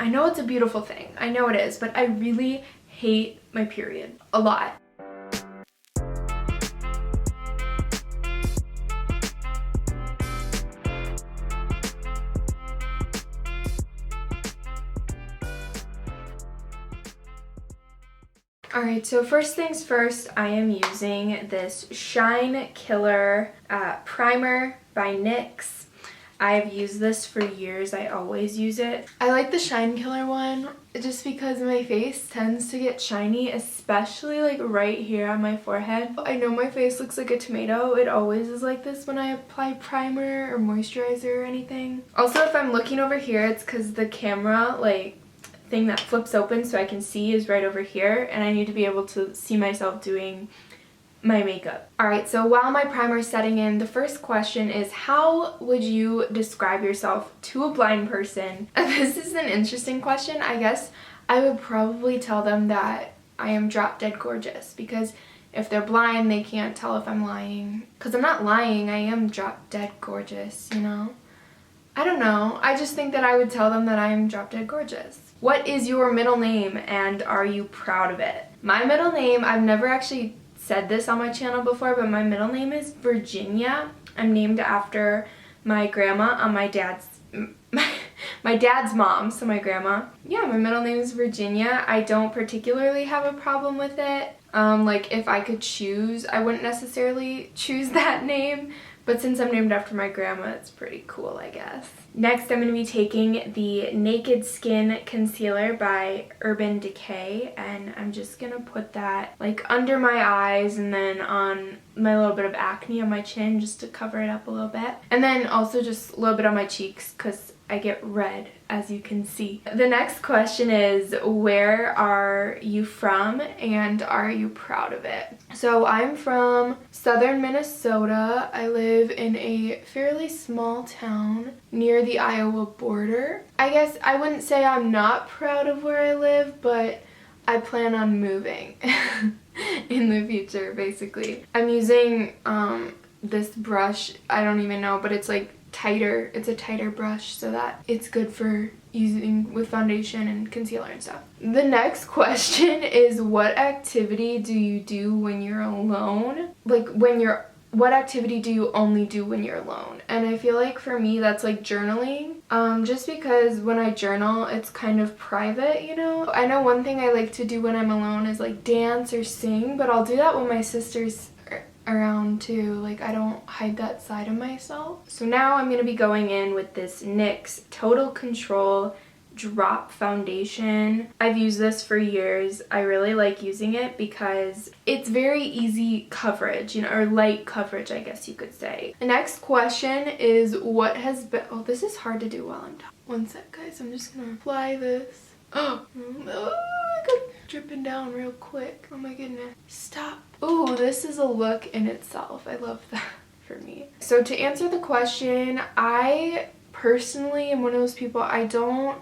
I know it's a beautiful thing. I know it is, but I really hate my period a lot. Alright, so first things first, I am using this Shine Killer primer by NYX. I've used this for years. I always use it. I like the Shine Killer one just because my face tends to get shiny, especially like right here on my forehead. I know my face looks like a tomato. It always is like this when I apply primer or moisturizer or anything. Also, if I'm looking over here, it's because the camera thing that flips open so I can see is right over here, and I need to be able to see myself doing my makeup. Alright, so while my primer is setting in, the first question is, how would you describe yourself to a blind person? This is an interesting question. I guess I would probably tell them that I am drop dead gorgeous, because if they're blind, they can't tell if I'm lying. Because I'm not lying, I am drop dead gorgeous, you know? I don't know. I just think that I would tell them that I'm drop dead gorgeous. What is your middle name and are you proud of it? My middle name, I've never actually said this on my channel before, but my middle name is Virginia. I'm named after my grandma on my dad's mom, so my grandma. Yeah, my middle name is Virginia. I don't particularly have a problem with it. Like if I could choose, I wouldn't necessarily choose that name, but since I'm named after my grandma, it's pretty cool, I guess. Next, I'm going to be taking the Naked Skin Concealer by Urban Decay, and I'm just going to put that like under my eyes and then on my little bit of acne on my chin just to cover it up a little bit. And then also just a little bit on my cheeks because I get red, as you can see. The next question is, where are you from and are you proud of it? So I'm from southern Minnesota. I live in a fairly small town near the Iowa border. I guess I wouldn't say I'm not proud of where I live, but I plan on moving in the future, basically. I'm using this brush, I don't even know, but it's like tighter. It's a tighter brush so that it's good for using with foundation and concealer and stuff. The next question is, what activity do you do when you're alone? Like what activity do you only do when you're alone? And I feel like for me that's like journaling. Just because when I journal it's kind of private, you know? I know one thing I like to do when I'm alone is like dance or sing, but I'll do that when my sister's around too. Like I don't hide that side of myself. So now I'm going to be going in with this NYX Total Control Drop Foundation. I've used this for years. I really like using it because it's very easy coverage, you know, or light coverage, I guess you could say. The next question is, what has been, oh, this is hard to do while I'm talking. One sec, guys, I'm just gonna apply this. Oh my god, dripping down real quick. Oh my goodness, stop. Oh, this is a look in itself. I love that for me. So to answer the question, I personally am one of those people, I don't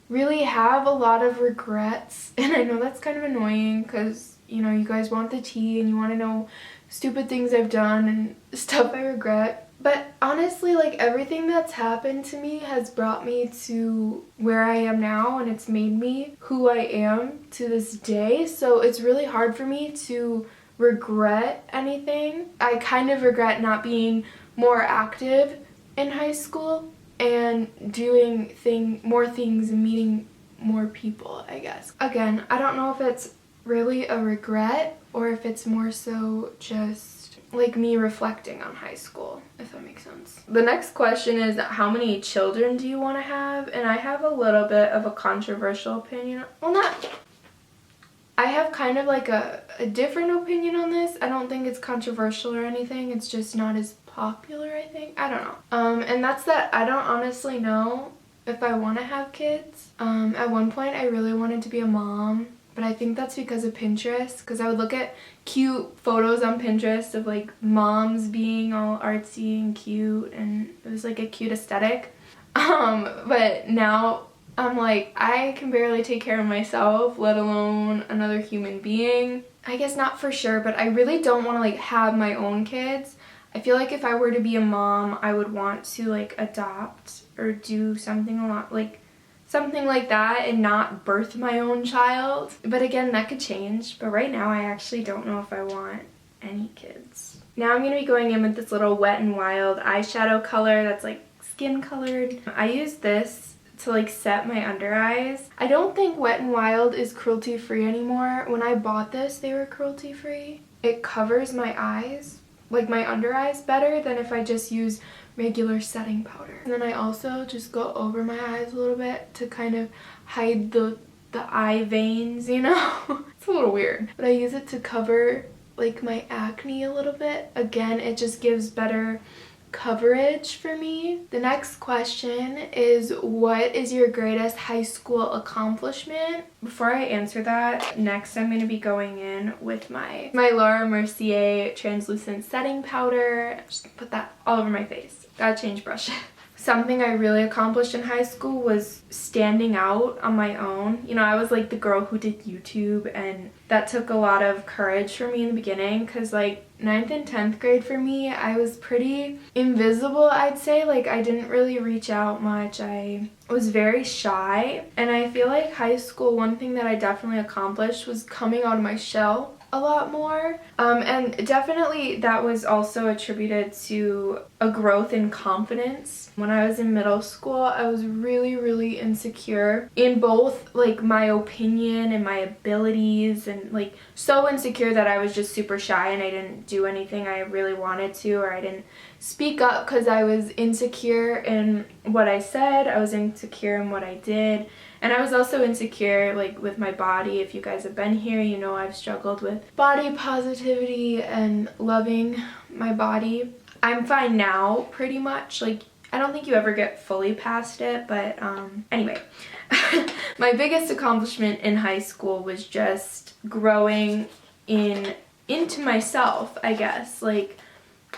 really have a lot of regrets, and I know that's kind of annoying because, you know, you guys want the tea and you want to know stupid things I've done and stuff I regret. But honestly, like everything that's happened to me has brought me to where I am now, and it's made me who I am to this day. So it's really hard for me to regret anything. I kind of regret not being more active in high school and doing more things and meeting more people, I guess. Again, I don't know if it's really a regret or if it's more so just like me reflecting on high school, if that makes sense. The next question is, how many children do you want to have? And I have a little bit of a controversial opinion. Well, I have kind of like a different opinion on this. I don't think it's controversial or anything. It's just not as popular, I think. I don't know. And that's that I don't honestly know if I want to have kids. At one point I really wanted to be a mom, but I think that's because of Pinterest, because I would look at cute photos on Pinterest of like moms being all artsy and cute, and it was like a cute aesthetic. But now I'm like, I can barely take care of myself, let alone another human being. I guess not for sure, but I really don't want to like have my own kids. I feel like if I were to be a mom, I would want to like adopt or do something a lot like something like that and not birth my own child. But again, that could change. But right now I actually don't know if I want any kids. Now I'm going to be going in with this little Wet n Wild eyeshadow color that's like skin colored. I use this to like set my under eyes. I don't think Wet n Wild is cruelty free anymore. When I bought this, they were cruelty free. It covers my eyes, like my under eyes, better than if I just use regular setting powder. And then I also just go over my eyes a little bit to kind of hide the eye veins, you know? It's a little weird. But I use it to cover like my acne a little bit. Again, it just gives better coverage for me. The next question is, what is your greatest high school accomplishment? Before I answer that, next I'm going to be going in with my Laura Mercier translucent setting powder. Just put that all over my face. Gotta change brushes. Something I really accomplished in high school was standing out on my own. You know, I was like the girl who did YouTube, and that took a lot of courage for me in the beginning because like 9th and 10th grade for me, I was pretty invisible, I'd say. Like I didn't really reach out much. I was very shy, and I feel like high school, one thing that I definitely accomplished was coming out of my shell a lot more, and definitely that was also attributed to a growth in confidence. When I was in middle school, I was really insecure in both like my opinion and my abilities, and like so insecure that I was just super shy and I didn't do anything I really wanted to, or I didn't speak up because I was insecure in what I said, I was insecure in what I did. And I was also insecure like with my body. If you guys have been here, you know I've struggled with body positivity and loving my body. I'm fine now, pretty much. Like, I don't think you ever get fully past it, but anyway. My biggest accomplishment in high school was just growing into myself, I guess. Like,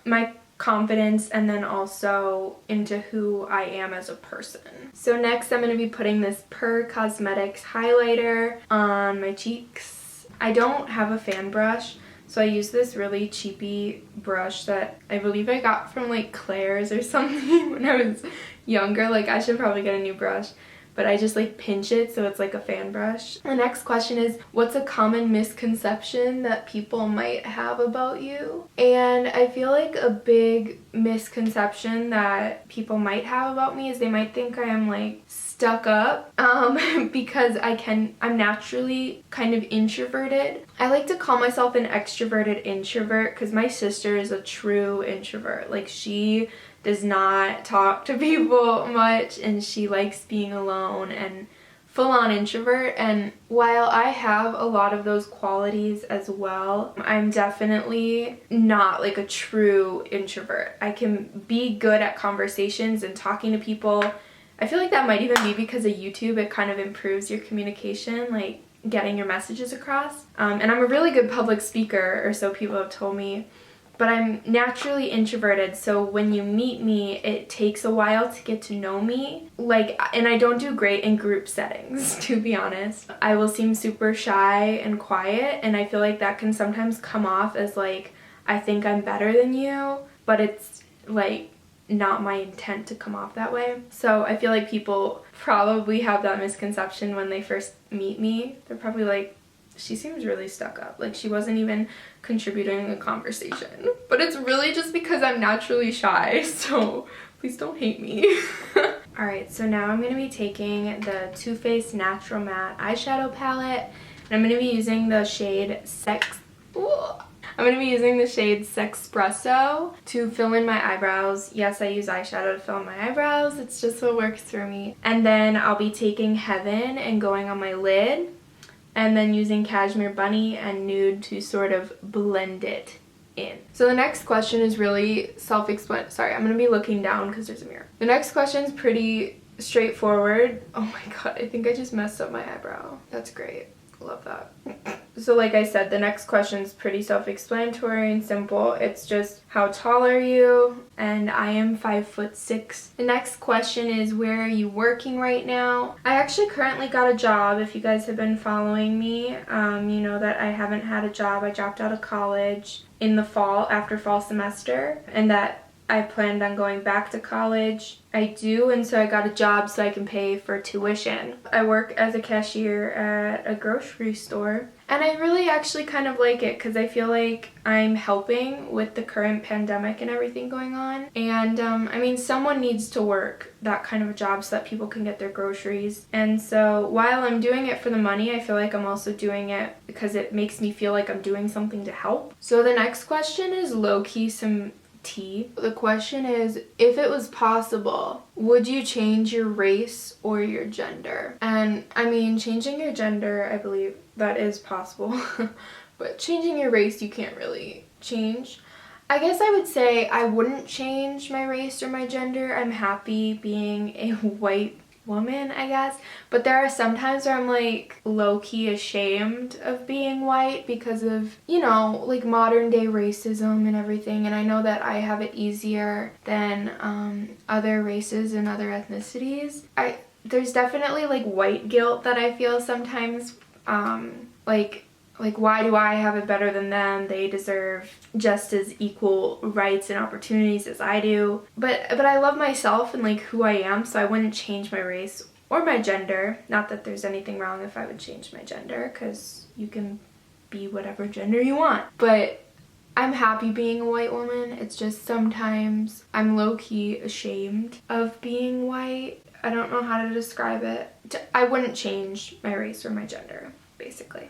my confidence, and then also into who I am as a person. So next I'm going to be putting this Per Cosmetics highlighter on my cheeks. I don't have a fan brush, so I use this really cheapy brush that I believe I got from like Claire's or something when I was younger. Like I should probably get a new brush. But I just like pinch it so it's like a fan brush. The next question is, what's a common misconception that people might have about you? And I feel like a big misconception that people might have about me is they might think I am like stuck up because I'm naturally kind of introverted. I like to call myself an extroverted introvert because my sister is a true introvert. Like she does not talk to people much, and she likes being alone and full-on introvert. And while I have a lot of those qualities as well, I'm definitely not like a true introvert. I can be good at conversations and talking to people. I feel like that might even be because of YouTube. It kind of improves your communication, like getting your messages across. And I'm a really good public speaker, or so people have told me. But I'm naturally introverted, so when you meet me, it takes a while to get to know me. Like, and I don't do great in group settings, to be honest. I will seem super shy and quiet, and I feel like that can sometimes come off as like, I think I'm better than you, but it's like not my intent to come off that way. So I feel like people probably have that misconception when they first meet me. They're probably like, she seems really stuck up. Like she wasn't even contributing in the conversation. But it's really just because I'm naturally shy, so please don't hate me. Alright, so now I'm going to be taking the Too Faced Natural Matte eyeshadow palette, and I'm going to be using the shade Sexpresso to fill in my eyebrows. Yes, I use eyeshadow to fill in my eyebrows. It's just what works for me. And then I'll be taking Heaven and going on my lid, and then using Cashmere Bunny and Nude to sort of blend it in. So the next question is really self-explanatory. Sorry, I'm going to be looking down because there's a mirror. The next question is pretty straightforward. Oh my god, I think I just messed up my eyebrow. That's great. Love that. So like I said, the next question is pretty self-explanatory and simple. It's just, how tall are you? And I am 5'6". The next question is, where are you working right now? I actually currently got a job. If you guys have been following me, you know that I haven't had a job. I dropped out of college in the fall after fall semester, and that I planned on going back to college. I do, and so I got a job so I can pay for tuition. I work as a cashier at a grocery store, and I really actually kind of like it because I feel like I'm helping with the current pandemic and everything going on. And I mean, someone needs to work that kind of a job so that people can get their groceries. And so while I'm doing it for the money, I feel like I'm also doing it because it makes me feel like I'm doing something to help. So the next question is low-key some tea. The question is, if it was possible, would you change your race or your gender? And I mean, changing your gender, I believe that is possible, but changing your race, you can't really change. I guess I would say I wouldn't change my race or my gender. I'm happy being a white woman, I guess, but there are some times where I'm like low-key ashamed of being white because of, you know, like modern day racism and everything, and I know that I have it easier than other races and other ethnicities. There's definitely like white guilt that I feel sometimes, like why do I have it better than them? They deserve just as equal rights and opportunities as I do. But I love myself and like who I am, so I wouldn't change my race or my gender. Not that there's anything wrong if I would change my gender, because you can be whatever gender you want. But I'm happy being a white woman. It's just sometimes I'm low-key ashamed of being white. I don't know how to describe it. I wouldn't change my race or my gender, basically.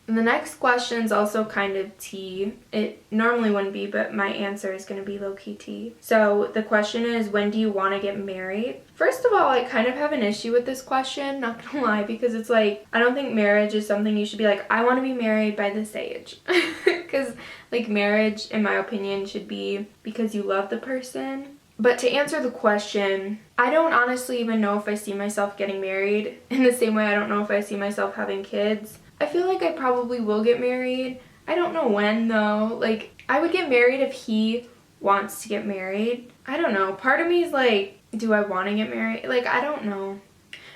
And the next question is also kind of tea. It normally wouldn't be, but my answer is going to be low-key tea. So the question is, when do you want to get married? First of all, I kind of have an issue with this question, not gonna lie, because it's like, I don't think marriage is something you should be like, I want to be married by this age. Because like marriage, in my opinion, should be because you love the person. But to answer the question, I don't honestly even know if I see myself getting married. In the same way, I don't know if I see myself having kids. I feel like I probably will get married. I don't know when though. Like, I would get married if he wants to get married. I don't know. Part of me is like, do I want to get married? Like, I don't know.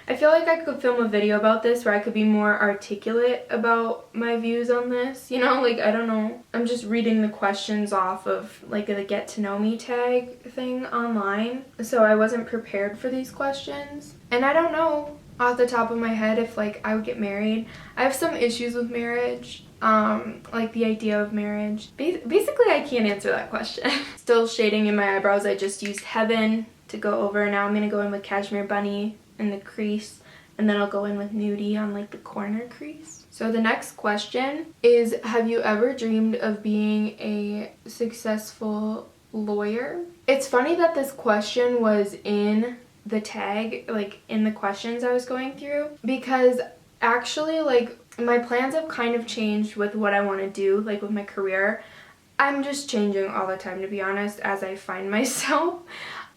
I feel like I could film a video about this where I could be more articulate about my views on this. You know, like, I don't know. I'm just reading the questions off of like the get to know me tag thing online. So I wasn't prepared for these questions. And I don't know off the top of my head if like I would get married. I have some issues with marriage, like the idea of marriage. Basically, I can't answer that question. Still shading in my eyebrows. I just used Heaven to go over. Now I'm gonna go in with Cashmere Bunny in the crease, and then I'll go in with Nudie on like the corner crease. So the next question is, have you ever dreamed of being a successful lawyer? It's funny that this question was in the tag, like in the questions I was going through, because actually like my plans have kind of changed with what I want to do, like with my career. I'm just changing all the time, to be honest, as I find myself.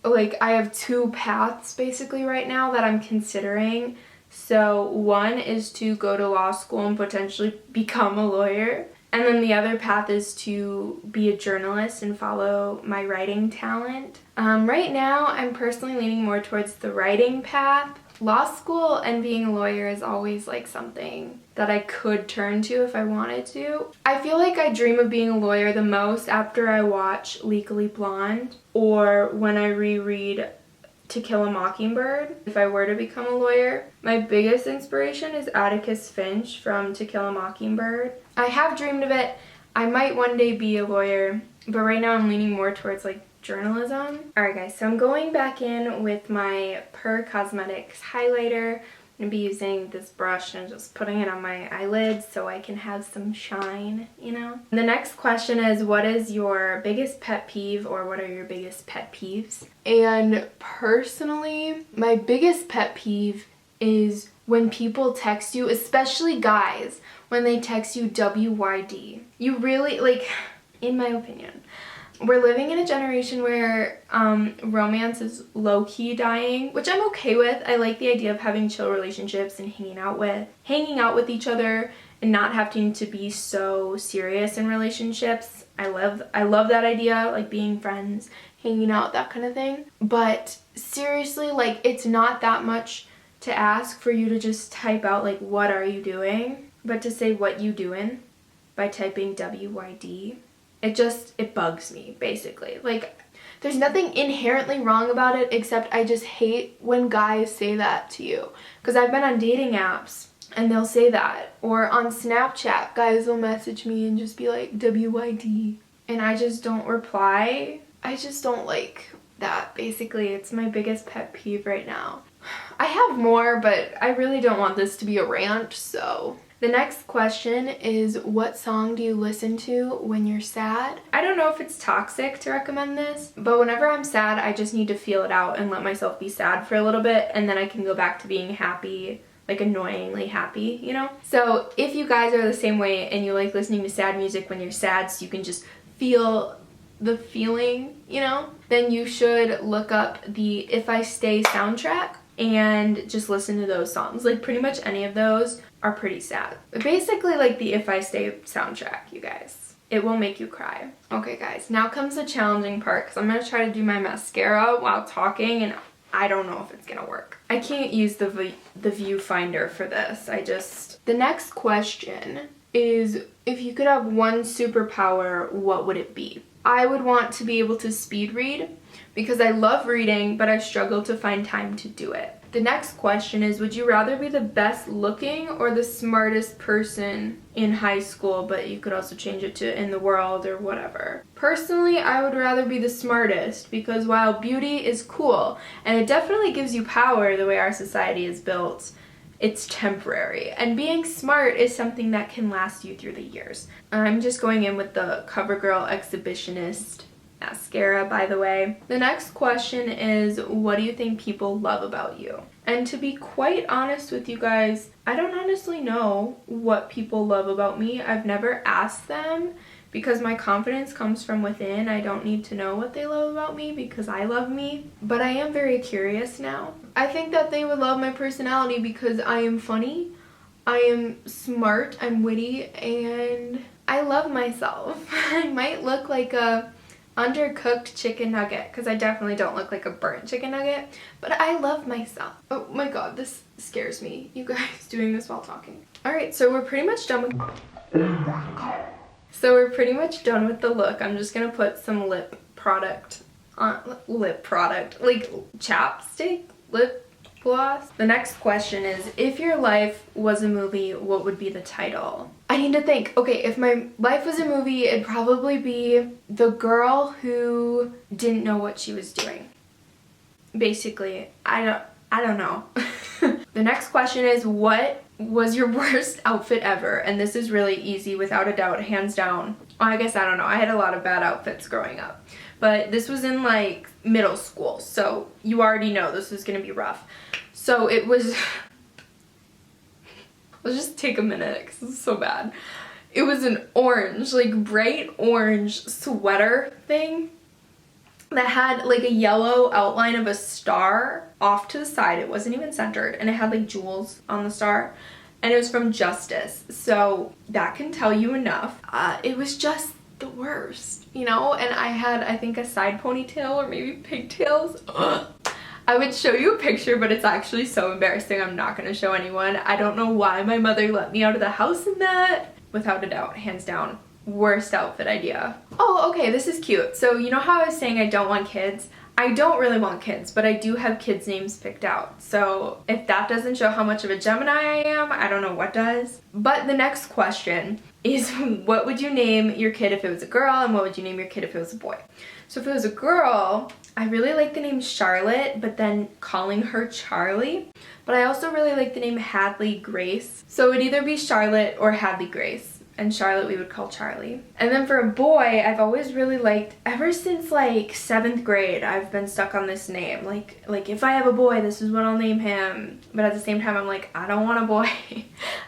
Like, I have two paths basically right now that I'm considering. So one is to go to law school and potentially become a lawyer. And then the other path is to be a journalist and follow my writing talent. Right now, I'm personally leaning more towards the writing path. Law school and being a lawyer is always like something that I could turn to if I wanted to. I feel like I dream of being a lawyer the most after I watch Legally Blonde or when I reread To Kill a Mockingbird. If I were to become a lawyer, my biggest inspiration is Atticus Finch from To Kill a Mockingbird. I have dreamed of it. I might one day be a lawyer, but right now I'm leaning more towards like journalism. Alright guys, so I'm going back in with my Per Cosmetics highlighter. I'm going to be using this brush and just putting it on my eyelids so I can have some shine, you know? The next question is, what is your biggest pet peeve, or what are your biggest pet peeves? And personally, my biggest pet peeve is when people text you, especially guys, when they text you WYD. You really, like, in my opinion, we're living in a generation where romance is low-key dying, which I'm okay with. I like the idea of having chill relationships and hanging out with each other and not having to be so serious in relationships. I love that idea, like being friends, hanging out, that kind of thing. But seriously, like, it's not that much to ask for you to just type out like, what are you doing? But to say what you doing by typing WYD. It bugs me, basically. Like, There's nothing inherently wrong about it, except I just hate when guys say that to you. Because I've been on dating apps and they'll say that. Or on Snapchat, guys will message me and just be like, WYD. And I just don't reply. I just don't like that. Basically, it's my biggest pet peeve right now. I have more, but I really don't want this to be a rant, so. The next question is, what song do you listen to when you're sad? I don't know if it's toxic to recommend this, but whenever I'm sad, I just need to feel it out and let myself be sad for a little bit, and then I can go back to being happy, like annoyingly happy, you know? So if you guys are the same way and you like listening to sad music when you're sad so you can just feel the feeling, you know, then you should look up the If I Stay soundtrack and just listen to those songs. Like pretty much any of those are pretty sad. But basically like the If I Stay soundtrack, you guys. It will make you cry. Okay guys, now comes the challenging part because I'm gonna try to do my mascara while talking and I don't know if it's gonna work. I can't use the viewfinder for this. The next question is, if you could have one superpower, what would it be? I would want to be able to speed read because I love reading, but I struggle to find time to do it. The next question is, would you rather be the best looking or the smartest person in high school, but you could also change it to in the world or whatever? Personally, I would rather be the smartest because while beauty is cool and it definitely gives you power the way our society is built, it's temporary, and being smart is something that can last you through the years. I'm just going in with the CoverGirl Exhibitionist mascara, by the way. The next question is, what do you think people love about you? And to be quite honest with you guys, I don't honestly know what people love about me. I've never asked them because my confidence comes from within. I don't need to know what they love about me because I love me. But I am very curious now. I think that they would love my personality because I am funny, I am smart, I'm witty, and I love myself. I might look like a undercooked chicken nugget because I definitely don't look like a burnt chicken nugget, but I love myself. Oh my god, this scares me, you guys, doing this while talking. Alright, so we're pretty much done with the look. I'm just gonna put some lip product, like chapstick, lip gloss. The next question is, if your life was a movie, what would be the title? I need to think. Okay, if my life was a movie, it'd probably be the girl who didn't know what she was doing. Basically, I don't know. The next question is, what was your worst outfit ever? And this is really easy, without a doubt, hands down. Well, I guess I don't know. I had a lot of bad outfits growing up. But this was in like middle school, so you already know this is gonna be rough. So it was, let's just take a minute because it's so bad. It was an orange, like bright orange sweater thing that had like a yellow outline of a star off to the side. It wasn't even centered, and it had like jewels on the star, and it was from Justice. So that can tell you enough. It was just the worst, you know? And I had, I think, a side ponytail or maybe pigtails. I would show you a picture, but it's actually so embarrassing. I'm not gonna show anyone. I don't know why my mother let me out of the house in that. Without a doubt, hands down, worst outfit idea. Oh, okay, this is cute. So you know how I was saying I don't want kids? I don't really want kids, but I do have kids' names picked out. So if that doesn't show how much of a Gemini I am, I don't know what does. But the next question is, what would you name your kid if it was a girl, and what would you name your kid if it was a boy? So if it was a girl, I really like the name Charlotte, but then calling her Charlie. But I also really like the name Hadley Grace. So it would either be Charlotte or Hadley Grace. And Charlotte we would call Charlie. And then for a boy, I've always really liked, ever since like 7th grade, I've been stuck on this name. Like if I have a boy, this is what I'll name him. But at the same time, I'm like, I don't want a boy.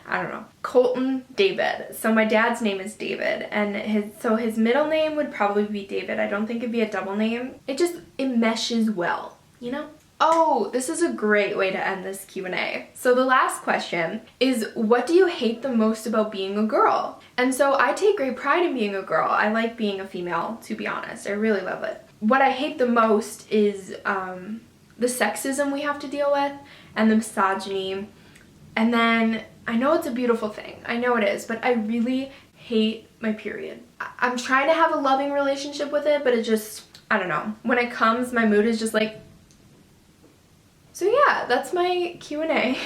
I don't know. Colton David. So my dad's name is David, and his middle name would probably be David. I don't think it'd be a double name. It meshes well, you know? Oh, this is a great way to end this Q&A. So the last question is, what do you hate the most about being a girl? And so I take great pride in being a girl. I like being a female, to be honest. I really love it. What I hate the most is the sexism we have to deal with and the misogyny. And then, I know it's a beautiful thing. I know it is, but I really hate my period. I'm trying to have a loving relationship with it, but it just, I don't know, when it comes, my mood is just like, so yeah, that's my Q&A.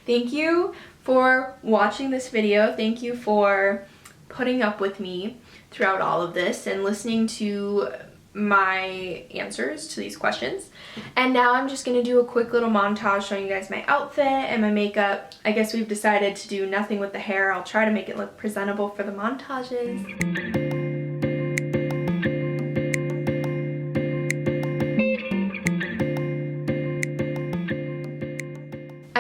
Thank you for watching this video. Thank you for putting up with me throughout all of this and listening to my answers to these questions. And now I'm just gonna do a quick little montage showing you guys my outfit and my makeup. I guess we've decided to do nothing with the hair. I'll try to make it look presentable for the montages.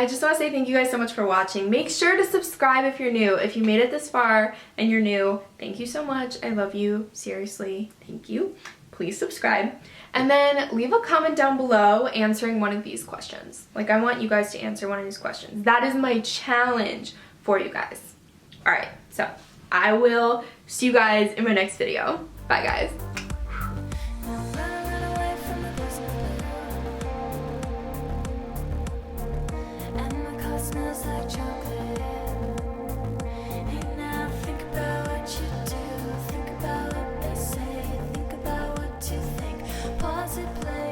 I just want to say thank you guys so much for watching. Make sure to subscribe if you're new. If you made it this far and you're new, thank you so much. I love you. Seriously, thank you. Please subscribe. And then leave a comment down below answering one of these questions. Like, I want you guys to answer one of these questions. That is my challenge for you guys. Alright, so I will see you guys in my next video. Bye, guys. Smells like chocolate. Hey now, think about what you do. Think about what they say. Think about what you think. Pause it, play.